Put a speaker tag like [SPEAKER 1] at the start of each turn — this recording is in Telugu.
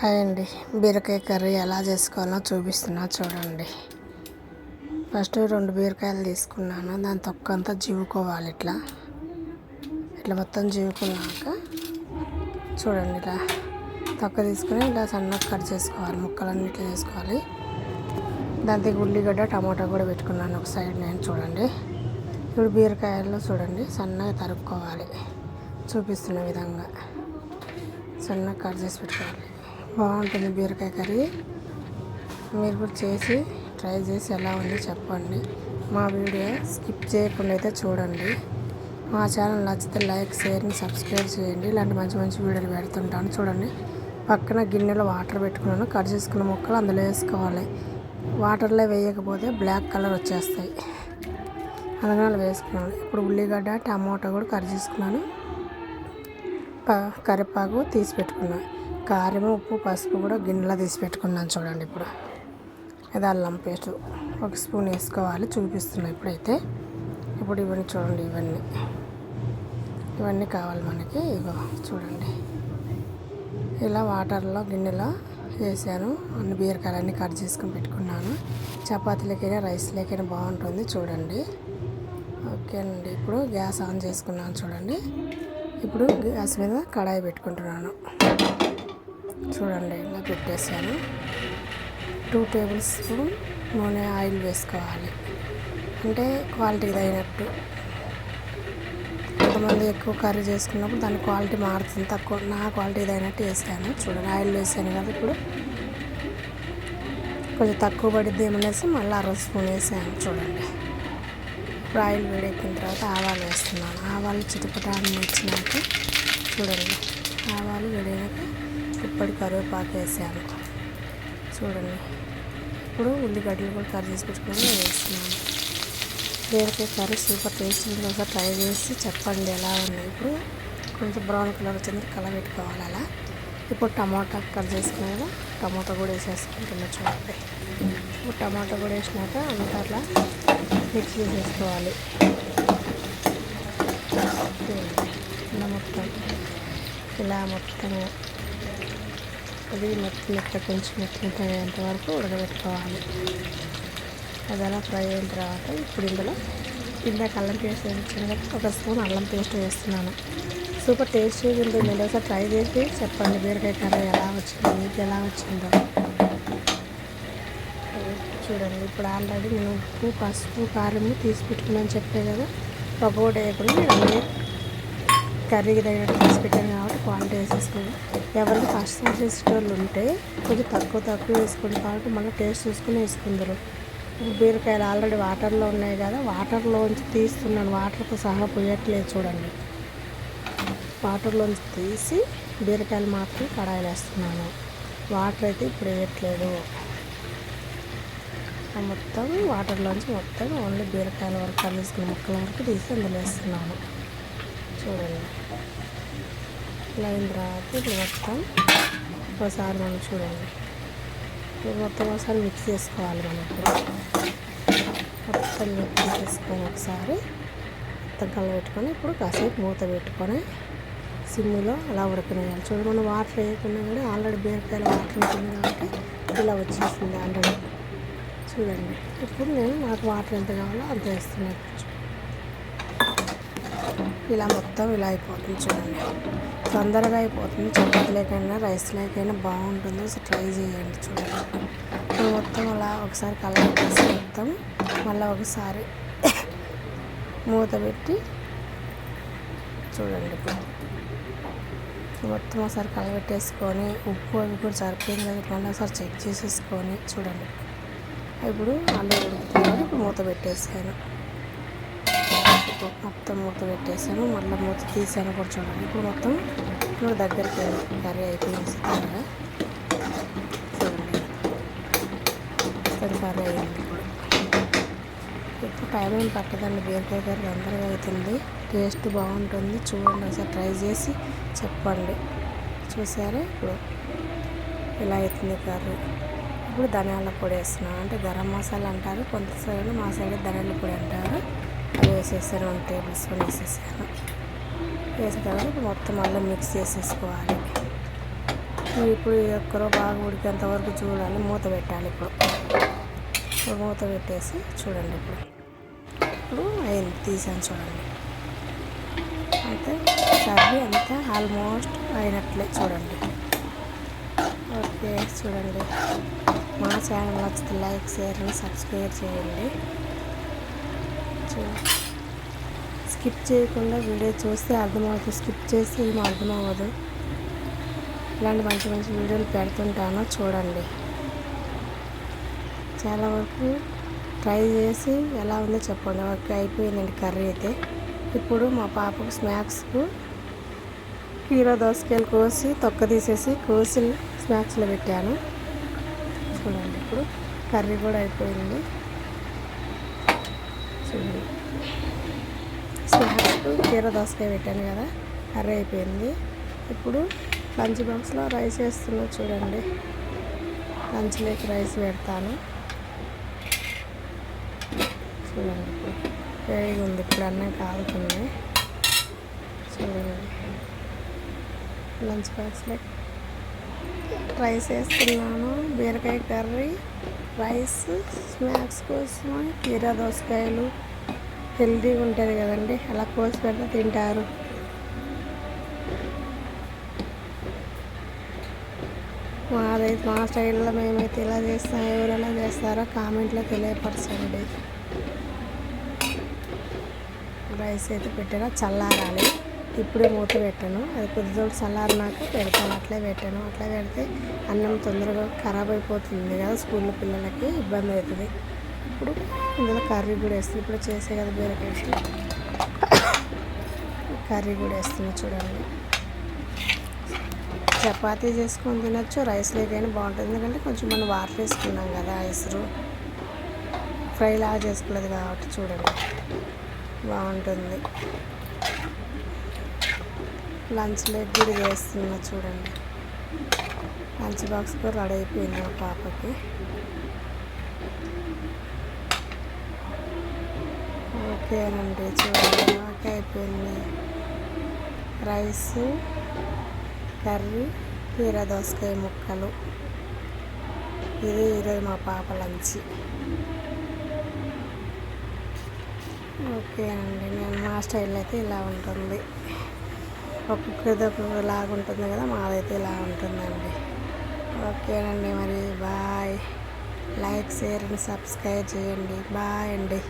[SPEAKER 1] హాయ్ అండి. బీరకాయ కర్రీ ఎలా చేసుకోవాలో చూపిస్తున్నా చూడండి. ఫస్ట్ 2 బీరకాయలు తీసుకున్నాను. దాని తొక్క అంతా జీవుకోవాలి. ఇట్లా మొత్తం జీవుకున్నాక చూడండి, ఇలా తొక్క తీసుకుని ఇలా సన్నగా కట్ చేసుకోవాలి. ముక్కలన్నీ ఇట్లా చేసుకోవాలి. దాంతో ఉల్లిగడ్డ టమాటా కూడా పెట్టుకున్నాను ఒక సైడ్ నేను. చూడండి, ఇప్పుడు బీరకాయల్లో చూడండి సన్నగా తరుక్కోవాలి. చూపిస్తున్న విధంగా సన్నగా కట్ చేసి పెట్టుకోవాలి. బాగుంటుంది బీరకాయ కర్రీ. మీరు కూడా చేసి ట్రై చేసి ఎలా ఉంది చెప్పండి. మా వీడియో స్కిప్ చేయకుండా అయితే చూడండి. మా ఛానల్ నచ్చితే లైక్, షేర్, సబ్స్క్రైబ్ చేయండి. ఇలాంటి మంచి మంచి వీడియోలు పెడుతుంటాను. చూడండి, పక్కన గిన్నెలో వాటర్ పెట్టుకున్నాను. కట్ చేసుకున్న ముక్కలు అందులో వేసుకోవాలి. వాటర్లో వేయకపోతే బ్లాక్ కలర్ వచ్చేస్తాయి. అందుకని వేసుకున్నాను. ఇప్పుడు ఉల్లిగడ్డ టమాటా కూడా కట్ చేసుకున్నాను. కరివేపాకు తీసి పెట్టుకున్నాను. కారం, ఉప్పు, పసుపు కూడా గిన్నెలో తీసి పెట్టుకున్నాను. చూడండి, ఇప్పుడు ఇది అల్లం పేస్ట్ 1 స్పూన్ వేసుకోవాలి. చూపిస్తున్నాను ఇప్పుడైతే. ఇప్పుడు ఇవన్నీ చూడండి, ఇవన్నీ కావాలి మనకి. ఇగో చూడండి, ఇలా వాటర్లో గిన్నెలో వేసాను. అన్ని బీరకాయలన్నీ కట్ చేసుకొని పెట్టుకున్నాను. చపాతీలకైనా రైస్లకైనా బాగుంటుంది. చూడండి, ఓకేనండి. ఇప్పుడు గ్యాస్ ఆన్ చేసుకున్నాను. చూడండి, ఇప్పుడు గ్యాస్ మీద కడాయి పెట్టుకుంటున్నాను. చూడండి, ఇలా పెట్టేసాను. 2 టేబుల్ స్పూన్ నూనె ఆయిల్ వేసుకోవాలి. అంటే క్వాలిటీ అయినట్టు. కొంతమంది ఎక్కువ కర్రీ చేసుకున్నప్పుడు దాని క్వాలిటీ మారుతుంది. తక్కువ నా క్వాలిటీ అయినట్టు వేసాను. చూడండి, ఆయిల్ వేసాను కదా. ఇప్పుడు కొంచెం తక్కువ పడిద్ది ఏమనేసి మళ్ళీ 1/2 స్పూన్ వేసాను. చూడండి, ఇప్పుడు ఆయిల్ వేడెక్కిన తర్వాత ఆవాలు వేస్తున్నాను. ఆవాలు చిటపటాన్ని ఇచ్చినాక చూడండి, ఆవాలు వేడైనాక ఇప్పటి కరివేపాకు వేసాను. చూడండి, ఇప్పుడు ఉల్లిగడ్డలు కూడా కర్రీ చేసి పెట్టుకుని వేస్తున్నాను. బీరకాయ కర్రీ సూపర్ టేస్ట్ ఉంది. ఒకసారి ట్రై చేసి చెప్పండి ఎలా ఉంది. ఇప్పుడు కొంచెం బ్రౌన్ కలర్ వచ్చింది, కలర్ పెట్టుకోవాలి అలా. ఇప్పుడు టమాటా కట్ చేసుకునే కదా, టమాటా కూడా వేసేసుకుంటున్నా. చూడండి, ఇప్పుడు టమాటా కూడా వేసినాక అంతా అట్లా మిక్స్ చేసేసుకోవాలి. ఇలా మొత్తం అది మెత్త కొంచెం మెత్తయ్యేంత వరకు ఉడకబెట్టుకోవాలి. అది అలా ఫ్రై అయిన తర్వాత ఇప్పుడు ఇందులో అల్లం పేస్ట్ వేయించాను కదా, 1 స్పూన్ అల్లం పేస్ట్ వేస్తున్నాను. సూపర్ టేస్టీగా ఉంటుంది. మీరు ఒకసారి ట్రై చేసి చెప్పండి బీరకాయ కర్రీ ఎలా వచ్చిందో, మీకు ఎలా వచ్చిందో. చూడండి, ఇప్పుడు ఆల్రెడీ నేను ఉప్పు, పసుపు, కారం తీసి పెట్టుకున్నాను చెప్పే కదా. పకోడీ వేయకుండా నేను అన్నీ కర్రీకి తగినట్టు తీసి పెట్టాను కాబట్టి క్వాలిటీ వేసేసుకోండి. ఎవరికి ఫస్ట్ టైం చేసేటోళ్ళు ఉంటే కొంచెం తక్కువ వేసుకోండి. కాబట్టి మళ్ళీ టేస్ట్ చూసుకుని వేసుకుందరు. బీరకాయలు ఆల్రెడీ వాటర్లో ఉన్నాయి కదా, వాటర్లోంచి తీస్తున్నాను. వాటర్తో సహా పోయట్లేదు. చూడండి, వాటర్లోంచి తీసి బీరకాయలు మాత్రం కడాయిలు వేస్తున్నాను. వాటర్ అయితే ఇప్పుడు వేయట్లేదు. మొత్తం వాటర్లోంచి మొత్తం ఓన్లీ బీరకాయల వరకు కలిసిన ముక్కల వరకు తీసి అందులో వేస్తున్నాను. చూడండి, ఇలా అయిన తర్వాత ఇప్పుడు మొత్తం ఒకసారి మనం చూడండి, ఇప్పుడు మొత్తం ఒకసారి మిక్స్ చేసుకోవాలి. మనం ఇప్పుడు మొత్తం మిక్స్ చేసుకొని ఒకసారి మొత్తం కలబెట్టుకొని ఇప్పుడు కాసేపు మూత పెట్టుకొని సిమ్లో అలా ఉడకనేయాలి. చూడండి, మనం వాటర్ వేయకుండా కూడా ఆల్రెడీ బీరకాయలు వాటర్ ఉంటుంది కాబట్టి ఇలా వచ్చేసింది ఆల్రెడీ. చూడండి, ఇప్పుడు నేను నాకు వాటర్ ఎంత కావాలో అంత వేస్తున్నాను. ఇలా మొత్తం ఇలా అయిపోతుంది. చూడండి, తొందరగా అయిపోతుంది. చపాతీలకైనా రైస్లకైనా బాగుంటుంది. సో ట్రై చేయండి. చూడండి, ఇప్పుడు మొత్తం అలా ఒకసారి కలబెట్టేసి మొత్తం మళ్ళీ ఒకసారి మూత పెట్టి చూడండి, ఇప్పుడు మొత్తం ఒకసారి కలబెట్టేసుకొని ఉప్పు అవి కూడా సరిపోయింది కదా, మళ్ళీ ఒకసారి చెక్ చేసేసుకొని చూడండి. ఇప్పుడు అల్లు ఉడుకుతున్నారు. ఇప్పుడు మూత పెట్టేసాను. మొత్తం మూత పెట్టేసాను. మళ్ళీ మూత తీసాను కూడా. చూడండి, ఇప్పుడు మొత్తం ఇప్పుడు దగ్గరికి కర్రీ అయిపోయింది. త్వరగా చూడండి, కర్రీ అయింది. ఇప్పుడు టైం ఏం పట్టదండి. బీరకాయ కర్రీ తొందరగా అవుతుంది. టేస్ట్ బాగుంటుంది. చూడండి, ఒకసారి ట్రై చేసి చెప్పండి. చూసారా, ఇప్పుడు ఇలా అవుతుంది కర్రీ. ఇప్పుడు ధనియాల పొడి వేస్తున్నాను. అంటే గరం మసాలా అంటారు కొంత సైడ్, మా సైడ్ ధనియాల పొడి అంటారు. అది వేసేసాను. 1 టేబుల్ స్పూన్ వేసేసాను. వేసిన తర్వాత ఇప్పుడు మొత్తం మళ్ళీ మిక్స్ చేసేసుకోవాలి. ఇప్పుడు ఈ ఒక్కరో బాగా ఉడికేంత వరకు చూడాలి, మూత పెట్టాలి. ఇప్పుడు మూత పెట్టేసి చూడండి. ఇప్పుడు అయింది, తీసాను చూడండి. అంతే, కర్రీ అంతా ఆల్మోస్ట్ అయినట్లే చూడండి. ఓకే చూడండి. మా ఛానల్ నచ్చితే లైక్, షేర్ అండ్ సబ్స్క్రైబ్ చేయండి. స్కిప్ చేయకుండా వీడియో చూస్తే అర్థమవుతుంది, స్కిప్ చేస్తే ఏమో అర్థమవ్వదు. ఇలాంటి మంచి మంచి వీడియోలు పెడుతుంటాను చూడండి. చాలా వరకు ట్రై చేసి ఎలా ఉందో చెప్పండి. ఓకే, అయిపోయిందండి కర్రీ అయితే. ఇప్పుడు మా పాపకు స్నాక్స్కు కీరా దోసకాయలు కోసి తొక్క తీసేసి కోసి స్నాక్స్లో పెట్టాను చూడండి. ఇప్పుడు కర్రీ కూడా అయిపోయింది చూడండి. స్నాక్స్కు కీరా దోసకాయ పెట్టాను కదా, కర్రీ అయిపోయింది. ఇప్పుడు లంచ్ బాక్స్లో రైస్ వేస్తున్నా చూడండి. లంచ్లోకి రైస్ పెడతాను చూడండి. ఇప్పుడు వేడిగా ఉంది, ఇప్పుడు అన్నం కాలుతుంది చూడండి. లంచ్ బాక్స్లో రైస్ వేస్తున్నాను, బీరకాయ కర్రీ, రైస్, స్నాక్స్ కోసం కీరా దోసకాయలు హెల్తీగా ఉంటుంది కదండి, అలా కోసి పెడితే తింటారు. మా స్టైల్లో మేమైతే ఇలా చేస్తాం, ఎవరు ఎలా చేస్తారో కామెంట్లో తెలియపరచండి. రైస్ అయితే పెట్టాను, చల్లారాలి. ఇప్పుడే మూత పెట్టాను, అది కొద్దిసేపు చల్లారినాక పెడతాను. అట్లే పెట్టాను, అట్లా పెడితే అన్నం తొందరగా ఖరాబ్ అయిపోతుంది కదా, స్కూల్లో పిల్లలకి ఇబ్బంది అవుతుంది. ఇప్పుడు ఇందులో కర్రీ కూడా వేస్తుంది. ఇప్పుడు చేసే కదా బీరకాయ కర్రీ కూడా వేస్తుంది చూడండి. చపాతీ చేసుకొని తినచ్చు, రైస్లోకైనా బాగుంటుంది. ఎందుకంటే కొంచెం మనం వాటర్ వేసుకున్నాం కదా, ఐసరు ఫ్రై లాగా చేసుకోలేదు కాబట్టి చూడండి బాగుంటుంది. లంచ్లో కూడా వేస్తున్నా చూడండి. లంచ్ బాక్స్ కూడా రెడీ అయిపోయింది మా పాపకి. ఓకేనండి చూడండి, ఓకే అయిపోయింది. రైస్, కర్రీ, కీరా దోసకాయ ముక్కలు, ఇది ఈరోజు మా పాప లంచ్. ఓకే అండి, నేను మా స్టైల్ అయితే ఇలా ఉంటుంది. ఒక్కొక్కరిది ఒక్కొక్కలాగా ఉంటుంది కదా, మాదైతే ఇలా ఉంటుందండి. ఓకేనండి, మరి bye. Like, share and subscribe చేయండి. బాయ్ అండి.